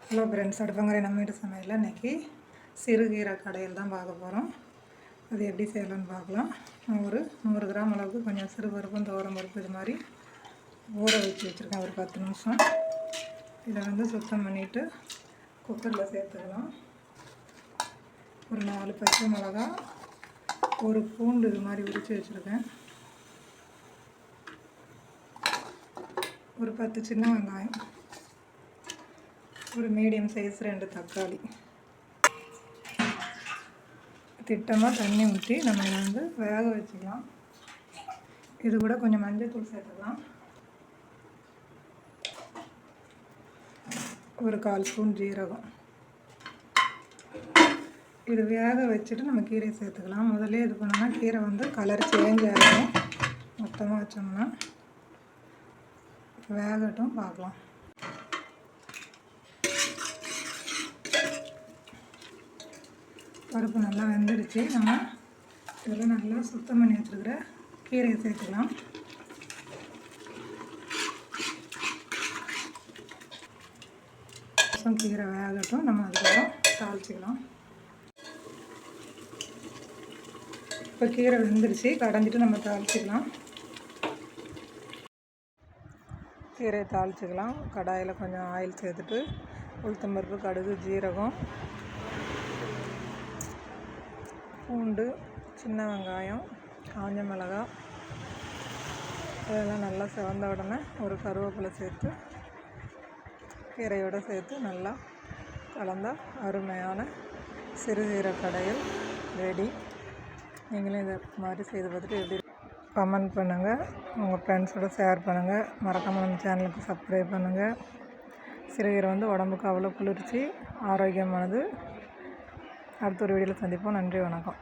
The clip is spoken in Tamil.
ஹலோ ஃப்ரெண்ட்ஸ், அடுப்பங்கரை நம்ம வீட்டு சமையலில் இன்றைக்கி சிறுகீரை கடையில் தான் பார்க்க போகிறோம். அது எப்படி செய்யலான்னு பார்க்கலாம். நான் ஒரு 100 கிராம் அளவுக்கு கொஞ்சம் சிறுபருப்பும் துவரம்பருப்பு இது மாதிரி ஊற வச்சுருக்கேன் ஒரு 10 நிமிஷம். இதை சுத்தம் பண்ணிவிட்டு குக்கரில் சேர்த்துக்கலாம். ஒரு 4 பச்சை மிளகா, ஒரு பூண்டு இது மாதிரி உரித்து வச்சுருக்கேன். ஒரு 10 சின்ன வெங்காயம், ஒரு மீடியம் சைஸ் 2 தக்காளி. திட்டமாக தண்ணி ஊற்றி நம்ம இதை வேக வச்சுக்கலாம். இது கூட கொஞ்சம் மஞ்சள்தூள் சேர்த்துக்கலாம். ஒரு 1/4 ஸ்பூன் ஜீரகம். இது வேக வச்சுட்டு நம்ம கீரை சேர்த்துக்கலாம். முதல்ல இது பண்ணோம்னா கீரை கலர் சேஞ்ச் ஆகிடும். மொத்தமாக வச்சோம்னா வேகட்டும், பார்க்கலாம். பருப்பு நல்லா வெந்துடுச்சு. நம்ம இதெல்லாம் நல்லா சுத்தம் பண்ணி வச்சுருக்கிற கீரையை சேர்த்துக்கலாம். கீரை வேகட்டும், நம்ம அதுக்கப்புறம் தாளிச்சிக்கலாம். இப்போ கீரை வெந்துடுச்சு, கடைஞ்சிட்டு நம்ம தாளிச்சிக்கலாம். கீரையை தாளிச்சிக்கலாம். கடாயில் கொஞ்சம் ஆயில் சேர்த்துட்டு உளுத்தம்பருப்பு, கடுகு, ஜீரகம், பூண்டு, சின்ன வெங்காயம், காஞ்ச மிளகாய் இதெல்லாம் நல்லா சிவந்த உடனே ஒரு கருவேப்பிலை சேர்த்து கீரையோடு சேர்த்து நல்லா கலந்தால் அருமையான சிறுகீரை கடையில் ரெடி. நீங்களும் இதை மாதிரி செய்து பார்த்துட்டு எப்படி கமெண்ட் பண்ணுங்கள், உங்கள் ஃப்ரெண்ட்ஸோடு ஷேர் பண்ணுங்கள். மறக்காமல் நம்ம சேனலுக்கு சப்ஸ்கிரைப் பண்ணுங்கள். சிறுகீரை உடம்புக்கு அவ்வளோ குளிர்ச்சி, ஆரோக்கியமானது. அடுத்த ஒரு வீடியோவில் சந்திப்போம். நன்றி, வணக்கம்.